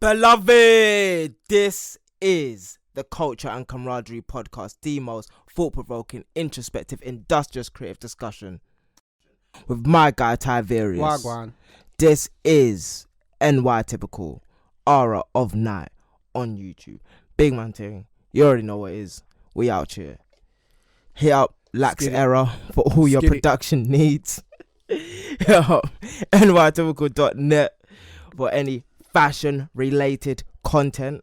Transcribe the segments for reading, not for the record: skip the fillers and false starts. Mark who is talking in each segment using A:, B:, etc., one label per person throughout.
A: Beloved, this is the Culture and Camaraderie podcast, the most thought-provoking, introspective, industrious, creative discussion with my guy Tiberius.
B: Wagwan.
A: This is NY Typical Aura of Night on YouTube. Big man thing, you already know what it is. We out here. Hit up Lax Error for all your production needs. Hit up nytypical.net for any fashion related content.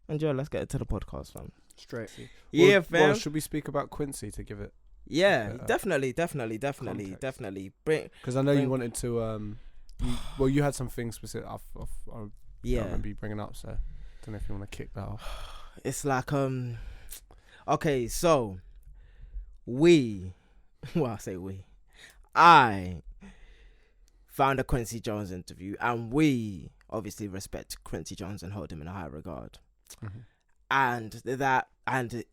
A: And Joe, let's get into the podcast, fam.
B: Straight.
A: Yeah, fam.
B: Well, should we speak about Quincy to give it?
A: Yeah, definitely.
B: Because I know you wanted to. You had some things specific. I remember you bringing up. So I don't know if you want to kick that off.
A: It's like okay, so I found a Quincy Jones interview, and we obviously respect Quincy Jones and hold him in a high regard.
B: Mm-hmm.
A: And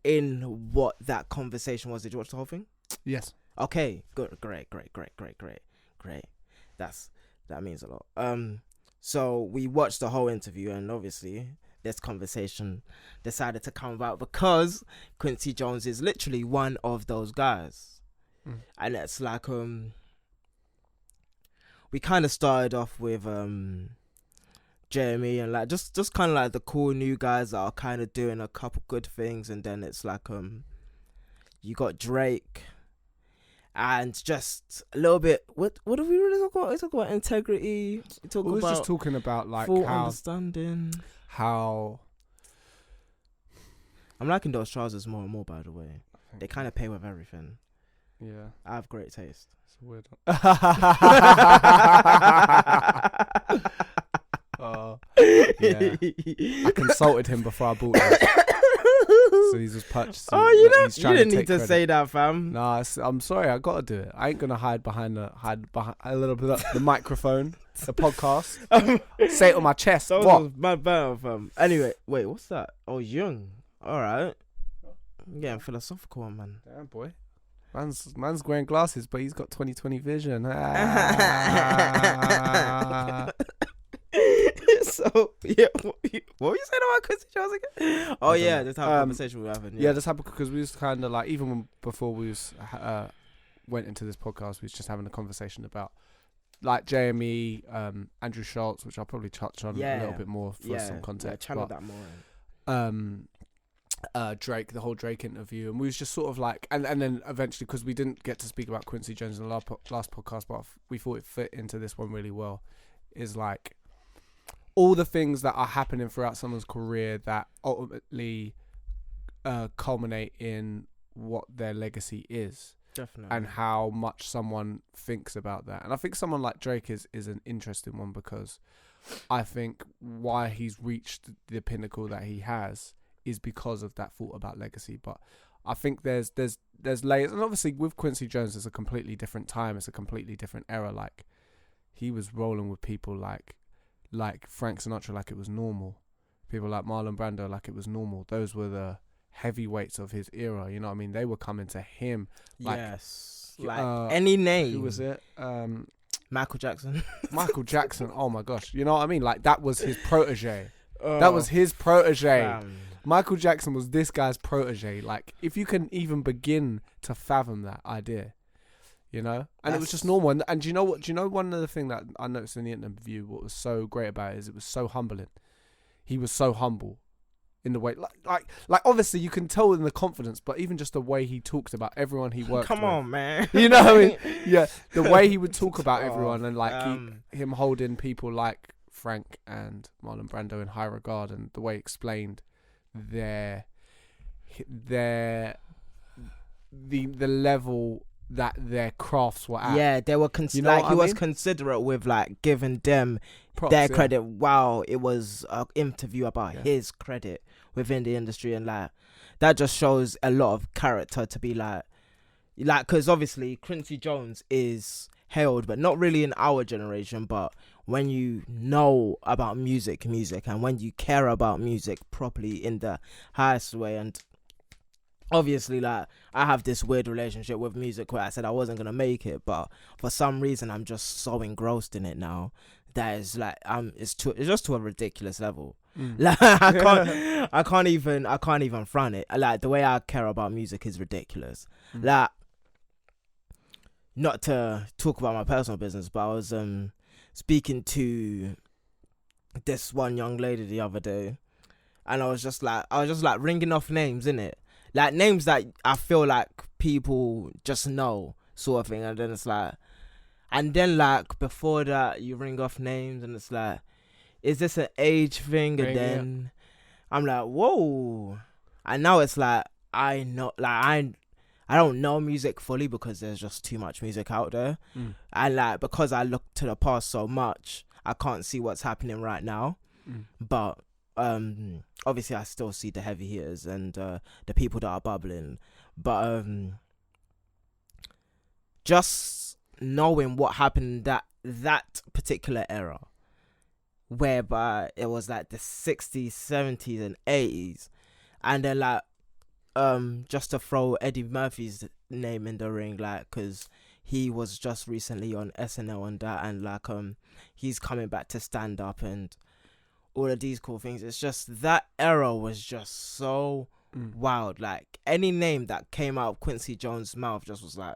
A: in what that conversation was, did you watch the whole thing?
B: Yes.
A: Okay, good, great. That means a lot. So we watched the whole interview, and obviously this conversation decided to come about because Quincy Jones is literally one of those guys. And it's like we kind of started off with Jeremy and like just kind of like the cool new guys that are kind of doing a couple good things, and then it's like you got Drake and just a little bit what do we really talk about? We talk about integrity. We
B: was just talking about like
A: full
B: how
A: understanding.
B: How
A: I'm liking those trousers more and more, by the way. They kind of pay with everything.
B: Yeah,
A: I have great taste.
B: It's weird. Yeah. I consulted him before I bought it. So he's just purchasing.
A: Oh, you didn't need to say that, fam.
B: Nah, I'm sorry. I gotta do it. I ain't gonna hide behind a little bit of the microphone, the podcast. Say it on my chest. What?
A: Mad battle, fam. Anyway, wait, what's that? Oh, Jung. All right. I'm getting philosophical, man.
B: Damn, boy. Man's wearing glasses, but he's got 20/20 vision.
A: So yeah, what were you saying about Quincy Jones again? Oh yeah, just have a conversation we were having.
B: Yeah, just have because we was kind of like before we was went into this podcast, we was just having a conversation about like JME, Andrew Schultz, which I'll probably touch on a little bit more for some context.
A: Channel that more.
B: Drake, the whole Drake interview, and we was just sort of like, and then eventually, because we didn't get to speak about Quincy Jones in the last podcast, but we thought it fit into this one really well, is like all the things that are happening throughout someone's career that ultimately culminate in what their legacy is.
A: Definitely.
B: And how much someone thinks about that. And I think someone like Drake is an interesting one, because I think why he's reached the pinnacle that he has is because of that thought about legacy. But I think there's layers, and obviously with Quincy Jones it's a completely different time, it's a completely different era. Like he was rolling with people like Frank Sinatra like it was normal, people like Marlon Brando like it was normal. Those were the heavyweights of his era, you know what I mean? They were coming to him like,
A: yes, like any name.
B: Who was it?
A: Michael Jackson.
B: Michael Jackson. Oh my gosh, you know what I mean? Like that was his protege. That was his protege. Michael Jackson was this guy's protege. Like, if you can even begin to fathom that idea, you know? And it was just normal. And do you know what? Do you know one other thing that I noticed in the interview, what was so great about it is it was so humbling. He was so humble in the way, like obviously you can tell in the confidence, but even just the way he talked about everyone he worked with.
A: Come on, man.
B: You know what I mean? Yeah, the way he would talk about everyone, and like him holding people like Frank and Marlon Brando in high regard, and the way he explained the level that their crafts were at.
A: Yeah, they were he was considerate with like giving them props, their credit. Wow, it was an interview about his credit within the industry, and like that just shows a lot of character to be like because obviously Quincy Jones is hailed, but not really in our generation, but when you know about music and when you care about music properly in the highest way. And obviously, like, I have this weird relationship with music where I said I wasn't going to make it, but for some reason I'm just so engrossed in it now that is like it's just to a ridiculous level. Like I can't even front it. Like the way I care about music is ridiculous. Like, not to talk about my personal business, but I was speaking to this one young lady the other day, and I was just like ringing off names, innit? Like names that I feel like people just know, sort of thing. And then it's like, and then like before that, you ring off names, and it's like, is this an age thing? And then I'm like, whoa. And now it's like, I don't know music fully because there's just too much music out there. And like, because I look to the past so much, I can't see what's happening right now. But obviously I still see the heavy hitters and the people that are bubbling. But just knowing what happened that particular era, whereby it was like the 60s, 70s and 80s, and then like just to throw Eddie Murphy's name in the ring, like, because he was just recently on SNL and that, and like he's coming back to stand up and all of these cool things. It's just that era was just so wild. Like any name that came out of Quincy Jones' mouth just was like,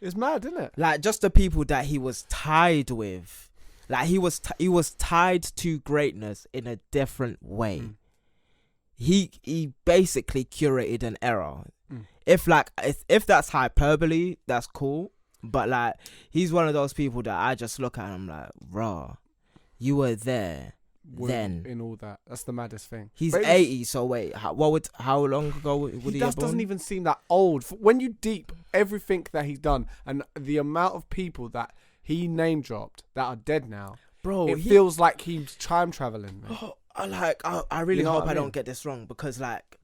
B: it's mad, isn't it?
A: Like just the people that he was tied with, like he was tied to greatness in a different way. He basically curated an era. If that's hyperbole, that's cool. But like, he's one of those people that I just look at and I'm like, raw, you were there then
B: in all that. That's the maddest thing.
A: He's 80, so wait, how long ago would he have
B: doesn't even seem that old. When you deep everything that he's done and the amount of people that he name dropped that are dead now, bro, it feels like he's time traveling.
A: I really hope I don't get this wrong, because like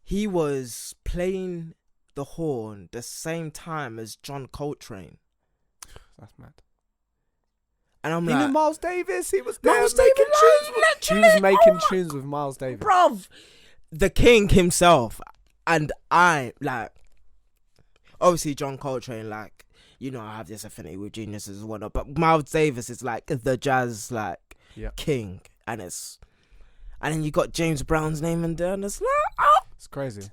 A: he was playing the horn the same time as John Coltrane.
B: That's mad.
A: And I'm
B: he
A: like,
B: knew Miles Davis. He was there making tunes. He was making tunes with Miles Davis,
A: bruv, the king himself. And I like, obviously John Coltrane, like, you know, I have this affinity with geniuses and whatnot, but Miles Davis is like the jazz king, and then you got James Brown's name in there, and it's like, oh,
B: it's crazy.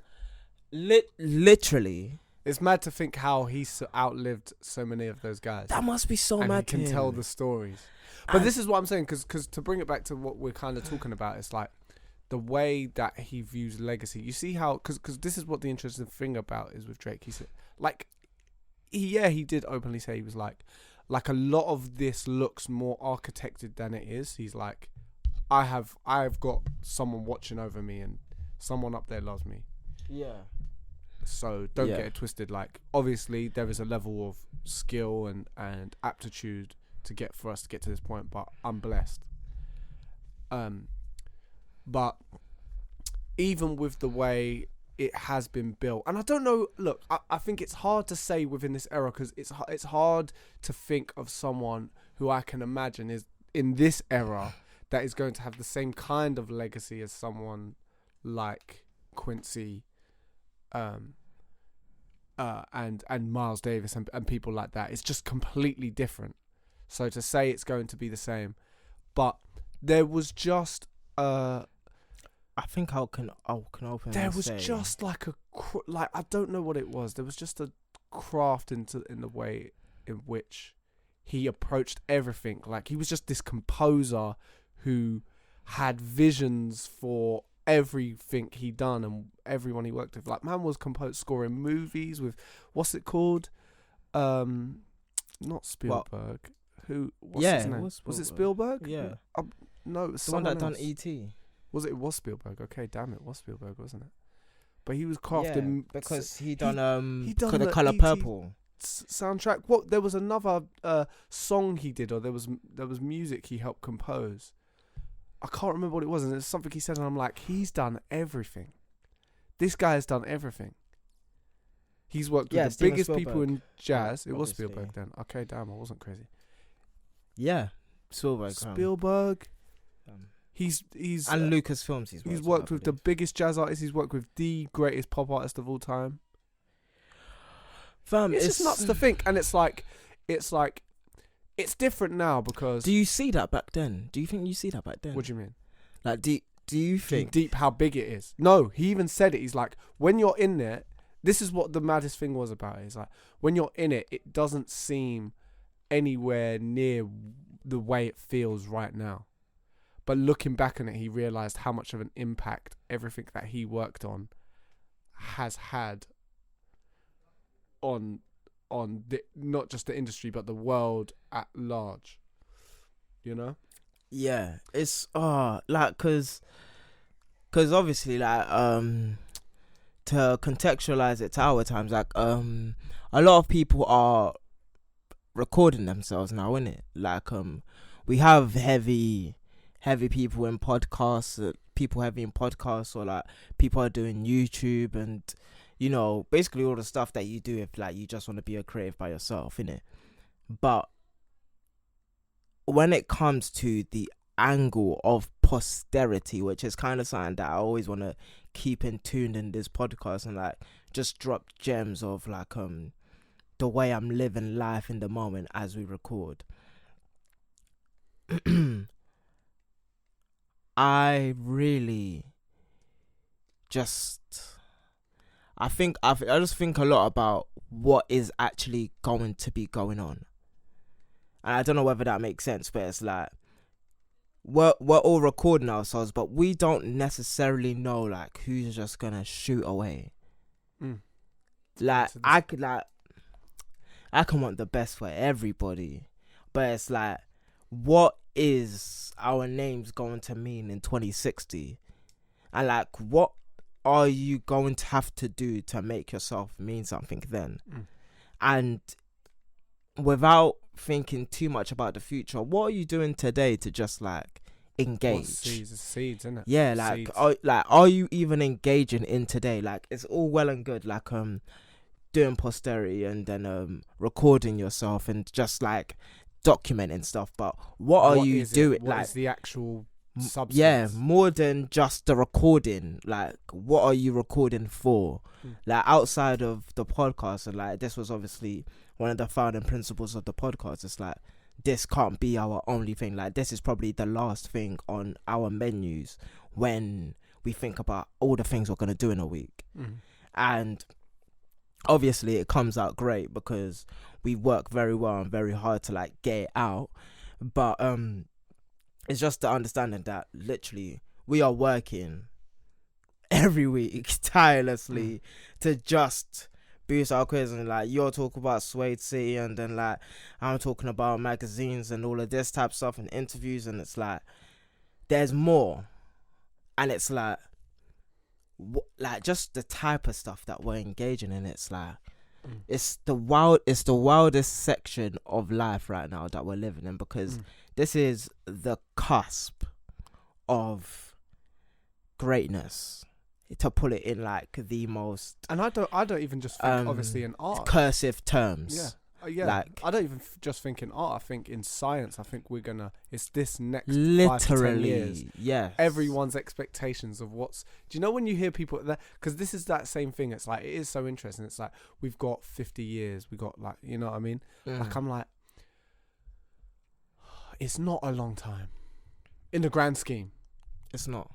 A: Literally.
B: It's mad to think how he's outlived so many of those guys.
A: That must be so
B: and
A: mad.
B: He can tell the stories. But this is what I'm saying, because to bring it back to what we're kind of talking about, it's like the way that he views legacy. You see how, because this is what the interesting thing about is with Drake. He said, like, he did openly say he was like a lot of this looks more architected than it is. He's like, I've got someone watching over me and someone up there loves me.
A: Yeah.
B: So don't get it twisted. Like, obviously there is a level of skill and aptitude for us to get to this point, but I'm blessed. But even with the way it has been built, and I don't know, look, I think it's hard to say within this era, because it's hard to think of someone who I can imagine is in this era that is going to have the same kind of legacy as someone like Quincy, and Miles Davis and people like that. It's just completely different. So to say it's going to be the same, but there was just
A: I think I can open.
B: There was just like I don't know what it was. There was just a craft in the way in which he approached everything. Like, he was just this composer who had visions for everything he done and everyone he worked with. Like, man was scoring movies with, what's it called? Not Spielberg. What's his name? Was it Spielberg?
A: Yeah.
B: No, it was
A: the one that
B: else.
A: done E.T.
B: It was Spielberg. Okay, damn it, was Spielberg, wasn't it? But he was crafting
A: because he done the Color
B: E.T.
A: Purple
B: soundtrack. What? There was another song he did, or there was music he helped compose. I can't remember what it was, and it's something he said, and I'm like, he's done everything. This guy has done everything. He's worked with the biggest people in jazz. It was Spielberg then. Okay, damn, I wasn't crazy.
A: Yeah, Spielberg.
B: He's
A: and Lucasfilms.
B: He's worked with the biggest jazz artists. He's worked with the greatest pop artist of all time.
A: Fam,
B: it's just nuts to think, and it's like It's different now because...
A: Do you see that back then? Do you think you see that back then?
B: What do you mean?
A: Like, do you think...
B: Deep how big it is. No, he even said it. He's like, when you're in there, this is what the maddest thing was about it. It's like, when you're in it, it doesn't seem anywhere near the way it feels right now. But looking back on it, he realised how much of an impact everything that he worked on has had on not just the industry, but the world at large. You know?
A: Yeah, it's like cause obviously like to contextualize it to our times, like a lot of people are recording themselves now, innit? Like we have heavy people in podcasts, people heavy in podcasts, or like people are doing YouTube and, you know, basically all the stuff that you do if like you just want to be a creative by yourself, innit? But when it comes to the angle of posterity, which is kind of something that I always want to keep in tune in this podcast and like just drop gems of like the way I'm living life in the moment as we record. I really just I just think a lot about what is actually going to be going on. And I don't know whether that makes sense, but it's like we're all recording ourselves, but we don't necessarily know like who's just gonna shoot away. Like I can want the best for everybody, but it's like, what is our names going to mean in 2060? And like, what are you going to have to do to make yourself mean something then? And without thinking too much about the future, what are you doing today to just like engage?
B: Seeds, isn't it?
A: Yeah, like are you even engaging in today? Like, it's all well and good like doing posterity and then recording yourself and just like documenting stuff, but what are you doing?
B: What is the actual substance?
A: Yeah, more than just the recording. Like, what are you recording for? Like, outside of the podcast, and like this was obviously one of the founding principles of the podcast. It's like, this can't be our only thing. Like, this is probably the last thing on our menus when we think about all the things we're gonna do in a week. And obviously it comes out great because we work very well and very hard to like get it out, but it's just the understanding that literally we are working every week tirelessly to just boost our quiz. And like, you're talking about Suede City, and then like I'm talking about magazines and all of this type of stuff and interviews, and it's like there's more. And it's like just the type of stuff that we're engaging in, it's like it's the wildest section of life right now that we're living in, because this is the cusp of greatness, to put it in like the most,
B: and I don't even just think obviously in art
A: cursive terms.
B: Yeah,
A: like,
B: I don't even just think in art. I think in science. I think it's this next
A: literally
B: 5 to 10 years.
A: Yes.
B: Everyone's expectations of what's. Do you know when you hear people that? Because this is that same thing. It's like, it is so interesting. It's like, we've got 50 years. We got like, you know what I mean? Like, I'm like, it's not a long time in the grand scheme.
A: It's not.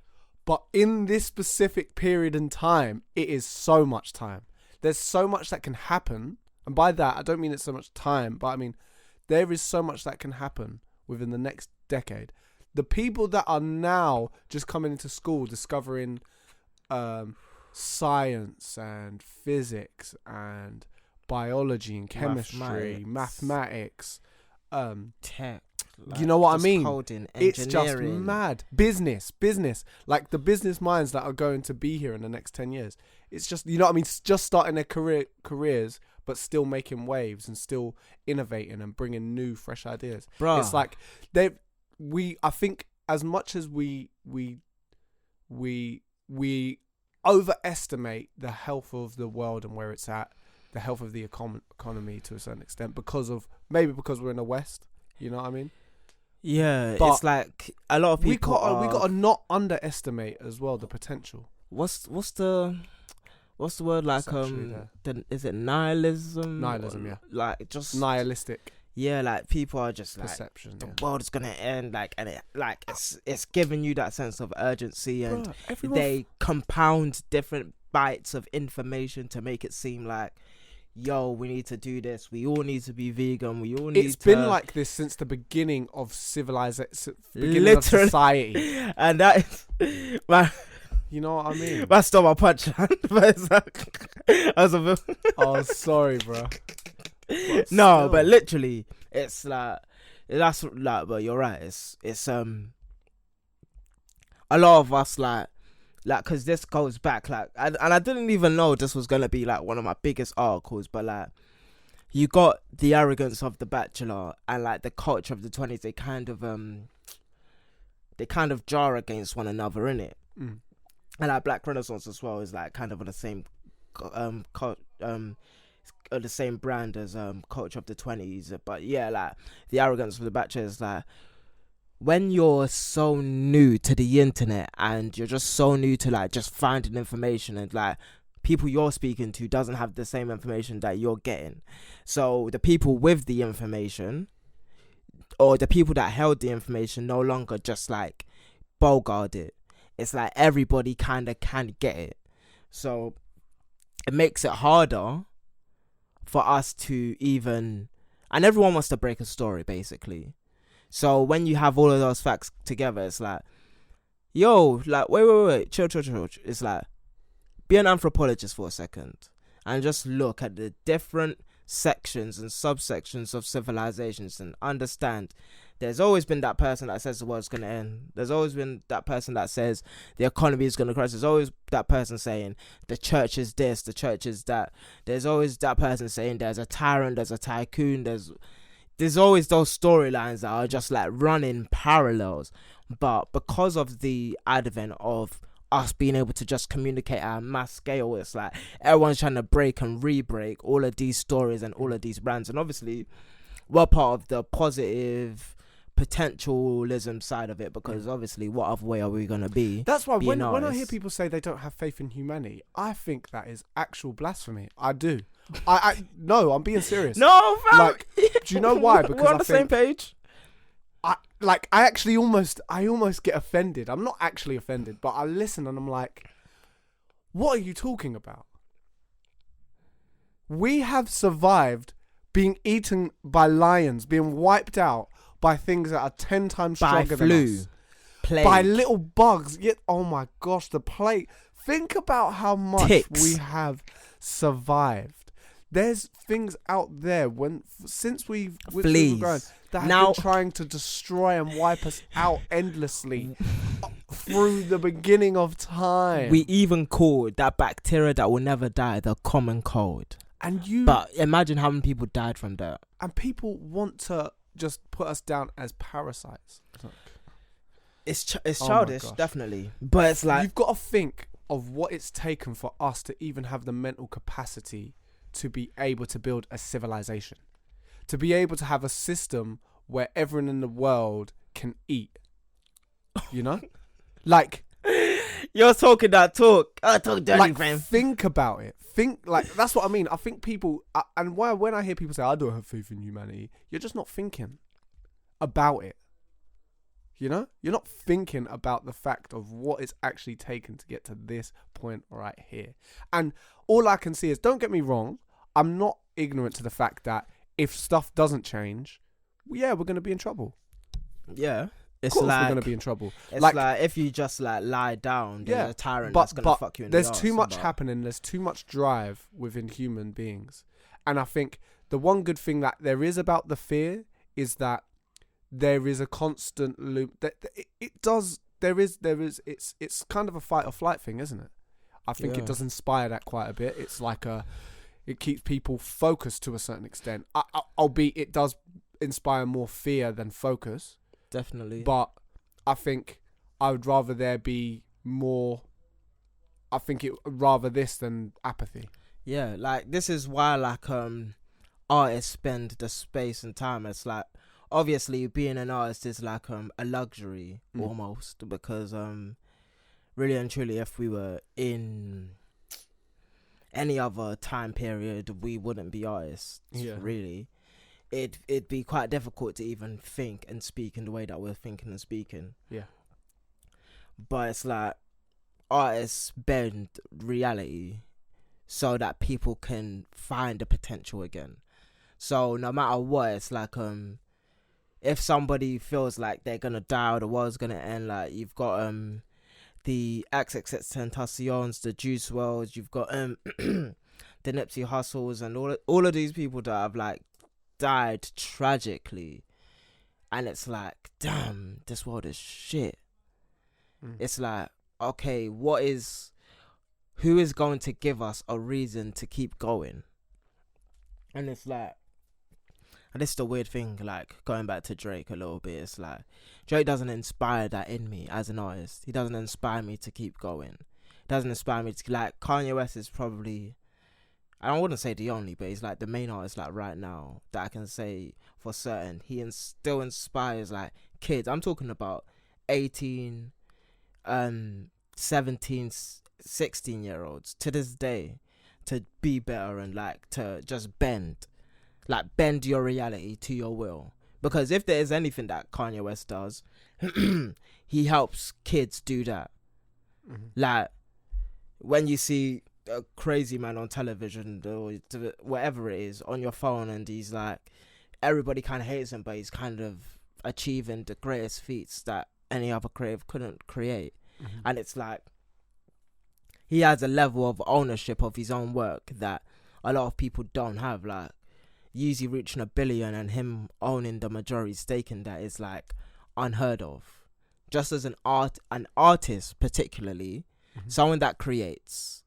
B: But in this specific period in time, it is so much time. There's so much that can happen. And by that, I don't mean it's so much time, but I mean, there is so much that can happen within the next decade. The people that are now just coming into school, discovering science and physics and biology and chemistry, mathematics,
A: tech.
B: Like, you know what I mean?
A: Coding,
B: it's just mad. Business. Like, the business minds that are going to be here in the next 10 years. It's just, you know what I mean? It's just starting their careers, but still making waves and still innovating and bringing new, fresh ideas.
A: Bruh.
B: It's like I think as much as we overestimate the health of the world and where it's at, the health of the economy to a certain extent, because we're in the West. You know what I mean?
A: Yeah,
B: but
A: it's like a lot of people.
B: We got to not underestimate as well the potential.
A: What's the word, like is it nihilism?
B: Nihilism, yeah.
A: Like, just
B: nihilistic.
A: yeah, like people are just like
B: perception.
A: the world is gonna end, like, and it's giving you that sense of urgency, and they compound different bites of information to make it seem like, yo, we need to do this. We all need to be vegan. We all need.
B: It's been like this since the beginning of civilization, beginning of society,
A: and that is, man.
B: You know what I mean?
A: I stole my punchline, but it's like, I was a bit.
B: Oh, sorry, bro.
A: No, but literally, it's like that's like. But you're right. It's a lot of us like because this goes back like, and I didn't even know this was gonna be like one of my biggest articles, but like you got the arrogance of the Bachelor and like the culture of the 20s. They kind of jar against one another, innit?
B: Mm.
A: And like Black Renaissance as well is like kind of on the same the same brand as culture of the 20s. But yeah, like the arrogance of the Bachelor is like, when you're so new to the internet and you're just so new to like just finding information, and like people you're speaking to doesn't have the same information that you're getting, so the people with the information or the people that held the information no longer just like bogart it. It's like everybody kind of can get it, so it makes it harder for us to even, and everyone wants to break a story basically. So when you have all of those facts together, it's like, yo, like, wait, chill. It's like, be an anthropologist for a second and just look at the different sections and subsections of civilizations and understand there's always been that person that says the world's going to end. There's always been that person that says the economy is going to crash. There's always that person saying the church is this, the church is that. There's always that person saying there's a tyrant, there's a tycoon, there's always those storylines that are just like running parallels. But because of the advent of us being able to just communicate at a mass scale, it's like everyone's trying to break and re-break all of these stories and all of these brands. And obviously we're part of the positive potentialism side of it, because obviously what other way are we going to be?
B: That's why when I hear people say they don't have faith in humanity, I think that is actual blasphemy. I do. No, I'm being serious.
A: No, fam.
B: Like, do you know why? Because
A: we're on the same page.
B: I almost get offended. I'm not actually offended, but I listen and I'm like, what are you talking about? We have survived being eaten by lions, being wiped out by things that are 10 times stronger than us.
A: Plague.
B: By little bugs. Yet, oh my gosh, the plague. Think about how much
A: Ticks.
B: we have survived. There's things out there since we've grown that have been trying to destroy and wipe us out endlessly through the beginning of time.
A: We even called that bacteria that will never die the common cold. But imagine how many people died from that.
B: And people want to just put us down as parasites.
A: It's childish, definitely. But it's like,
B: you've got to think of what it's taken for us to even have the mental capacity to be able to build a civilization, to be able to have a system where everyone in the world can eat. You know, like,
A: you're talking that talk. I talk dirty,
B: like,
A: man.
B: Think about it. Think, like, that's what I mean. I think people, and when I hear people say I don't have faith in humanity, you're just not thinking about it. You know, you're not thinking about the fact of what it's actually taken to get to this point right here. And all I can see is, don't get me wrong, I'm not ignorant to the fact that if stuff doesn't change, yeah, we're going to be in trouble.
A: Yeah.
B: It's of course we're going to be in trouble.
A: It's like if you just like lie down, there's a tyrant that's going to fuck you in the arse.
B: There's too much happening. There's too much drive within human beings. And I think the one good thing that there is about the fear is that there is a constant loop. It's kind of a fight or flight thing, isn't it? I think it does inspire that quite a bit. It's like it keeps people focused to a certain extent. Albeit it does inspire more fear than focus.
A: Definitely.
B: But I think I would rather there be more. I think it rather this than apathy.
A: Yeah, like this is why like artists spend the space and time. It's like obviously being an artist is like a luxury almost, because really and truly if we were in any other time period we wouldn't be artists. Really. it'd be quite difficult to even think and speak in the way that we're thinking and speaking.
B: Yeah.
A: But it's like artists bend reality so that people can find the potential again. So no matter what, it's like if somebody feels like they're gonna die or the world's gonna end, like you've got the XXXTentacions, the Juice WRLDs, you've got the Nipsey Hussles and all of these people that have like died tragically, and it's like, damn, this world is shit. It's like, okay, who is going to give us a reason to keep going? And it's like, and this is the weird thing, like going back to Drake a little bit, it's like Drake doesn't inspire that in me as an artist. He doesn't inspire me to keep going. He doesn't inspire me to, like, Kanye West is probably, I wouldn't say the only, but he's like the main artist like right now that I can say for certain. He still inspires like kids. I'm talking about 18, 17, 16-year-olds to this day to be better and like to just bend your reality to your will. Because if there is anything that Kanye West does, he helps kids do that. Like when you see a crazy man on television or whatever it is on your phone, and he's like, everybody kind of hates him, but he's kind of achieving the greatest feats that any other creative couldn't create. And it's like he has a level of ownership of his own work that a lot of people don't have. Like Yeezy reaching 1 billion and him owning the majority stake in that is like unheard of. Just as an artist particularly, someone that creates,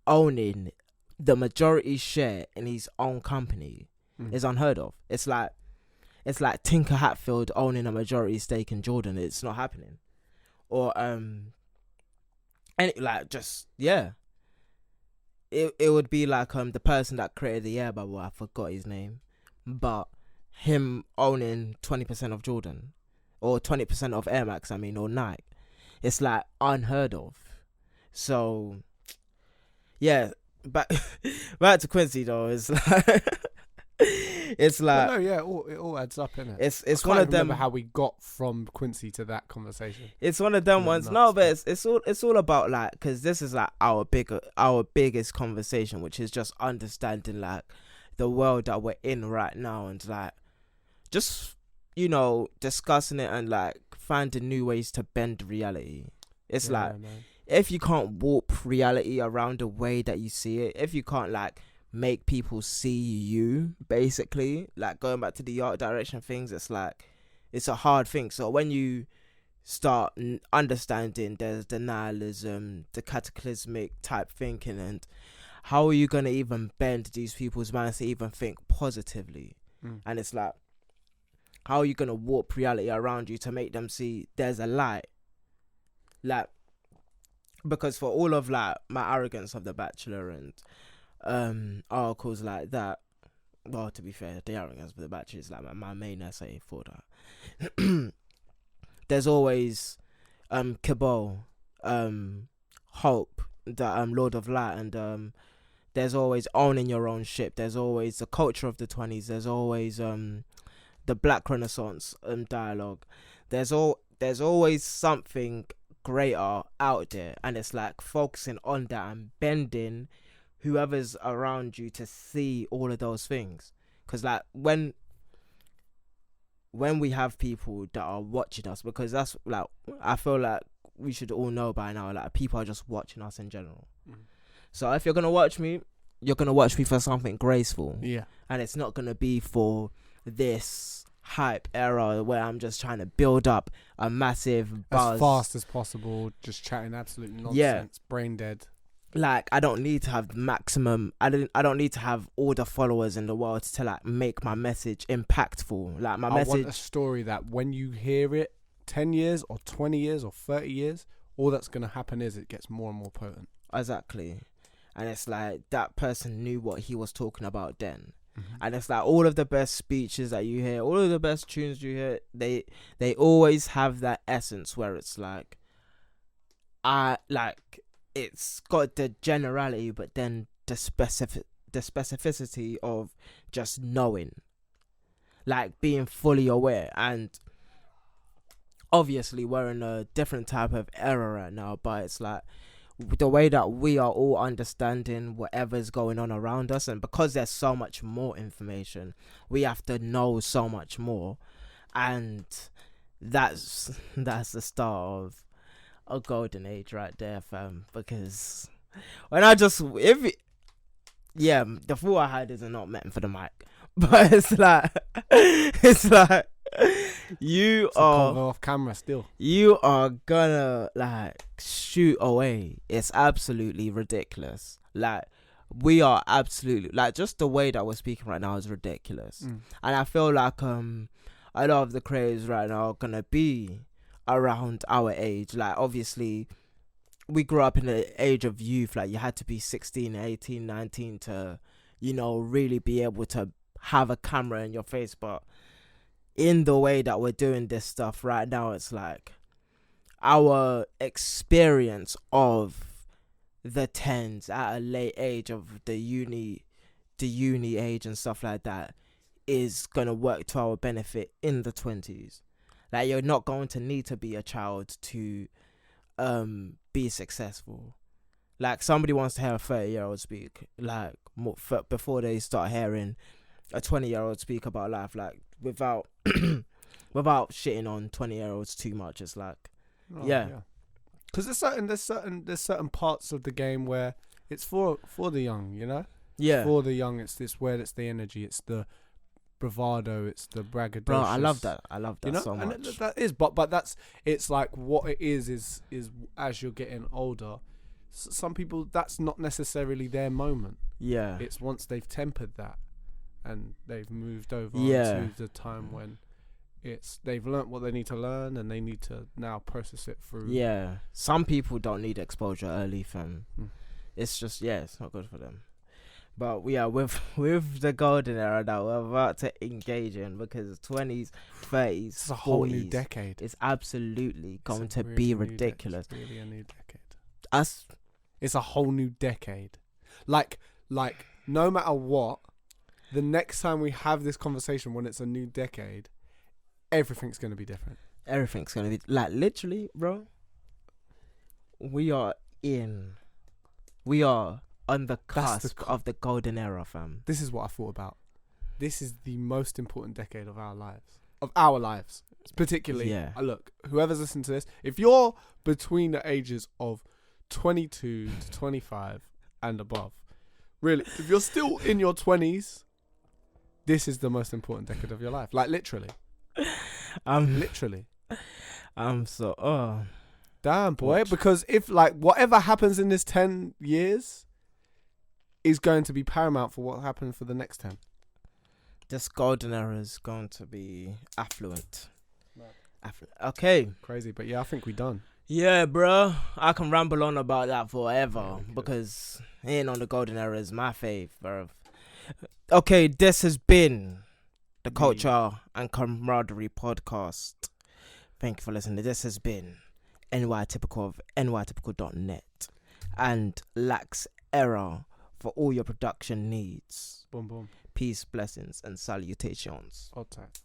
A: owning the majority share in his own company is unheard of. It's like Tinker Hatfield owning a majority stake in Jordan. It's not happening. Or It would be like the person that created the air bubble, I forgot his name, but him owning 20% of Jordan or 20% of Air Max, or Nike. It's like unheard of. So yeah, back to Quincy though. It's like
B: well, no, yeah, it all adds up, innit?
A: It's one of them.
B: Remember how we got from Quincy to that conversation?
A: It's one of them ones. No, but it's all about like, because this is like our biggest conversation, which is just understanding like the world that we're in right now, and like just discussing it and like finding new ways to bend reality. It's like, man, if you can't warp reality around the way that you see it, if you can't like make people see you, basically, like going back to the art direction things, it's like it's a hard thing. So when you start understanding there's the nihilism, the cataclysmic type thinking, and how are you going to even bend these people's minds to even think positively? And it's like, how are you going to warp reality around you to make them see there's a light? Like, because for all of like my arrogance of The Bachelor and articles like that, well, to be fair, the arrogance of The Bachelor is like my main essay for that. There's always Cabal, Hope, the Lord of Light, and there's always owning your own ship. There's always the culture of the 20s. There's always the Black Renaissance dialogue. There's always something greater out there, and it's like focusing on that and bending whoever's around you to see all of those things. Because like when we have people that are watching us, because that's like, I feel like we should all know by now, like people are just watching us in general. So if you're gonna watch me, you're gonna watch me for something graceful, and it's not gonna be for this hype era where I'm just trying to build up a massive buzz
B: as fast as possible, just chatting absolute nonsense, brain dead.
A: Like, I don't need to have maximum. I don't need to have all the followers in the world to like make my message impactful. Like I want
B: a story that when you hear it 10 years or 20 years or 30 years, all that's going to happen is it gets more and more potent.
A: Exactly. And it's like that person knew what he was talking about then. And it's like all of the best speeches that you hear, all of the best tunes you hear, they always have that essence where it's like, it's got the generality, but then the the specificity of just knowing, like being fully aware. And obviously we're in a different type of era right now, but it's like the way that we are all understanding whatever's going on around us, and because there's so much more information, we have to know so much more, and that's the start of a golden age right there, fam. Because when the thought I had is not meant for the mic, but it's like you are
B: off camera still.
A: You are gonna like shoot away. It's absolutely ridiculous. Like we are absolutely like just the way that we're speaking right now is ridiculous. And I feel like a lot of the creators right now are gonna be around our age. Like obviously we grew up in the age of youth. Like you had to be 16, 18, 19 to, really be able to have a camera in your face. But in the way that we're doing this stuff right now, it's like our experience of the tens at a late age of the uni age and stuff like that is going to work to our benefit in the 20s. Like you're not going to need to be a child to be successful. Like somebody wants to hear a 30-year-old speak, like before they start hearing a 20-year-old speak about life, like without shitting on 20-year-olds too much. It's like
B: because there's certain parts of the game where it's for the young, for the young. It's the energy, it's the bravado, it's the braggadocious.
A: Bro, I love that so much.
B: And that is, but that's, it's like what it is as you're getting older, some people, that's not necessarily their moment.
A: Yeah,
B: it's once they've tempered that and they've moved over to the time when they've learnt what they need to learn and they need to now process it through.
A: Yeah, some people don't need exposure early, fam. It's just it's not good for them. But with the golden era that we're about to engage in, because 20s, 30s,
B: it's a
A: 40s,
B: whole new decade.
A: It's absolutely going to be ridiculous.
B: It's really a new decade.
A: It's
B: a whole new decade. Like no matter what, the next time we have this conversation when it's a new decade, everything's going to be different.
A: Everything's going to be like literally, bro. We are on the cusp of the golden era, fam.
B: This is what I thought about. This is the most important decade of our lives. Particularly, look, whoever's listening to this, if you're between the ages of 22 to 25 and above, really, if you're still in your 20s, this is the most important decade of your life. Like, literally. Literally.
A: I'm so,
B: damn, boy. Watch. Because if, like, whatever happens in this 10 years is going to be paramount for what happens for the next 10.
A: This golden era is going to be affluent. Okay.
B: Crazy, but yeah, I think we're done.
A: Yeah, bro. I can ramble on about that forever because Ain't on the Golden Era is my fave, bro. Okay, this has been the Culture and Camaraderie podcast. Thank you for listening. This has been NYTypical of nytypical.net and Lax Era for all your production needs.
B: Boom, boom.
A: Peace, blessings, and salutations.
B: All tight.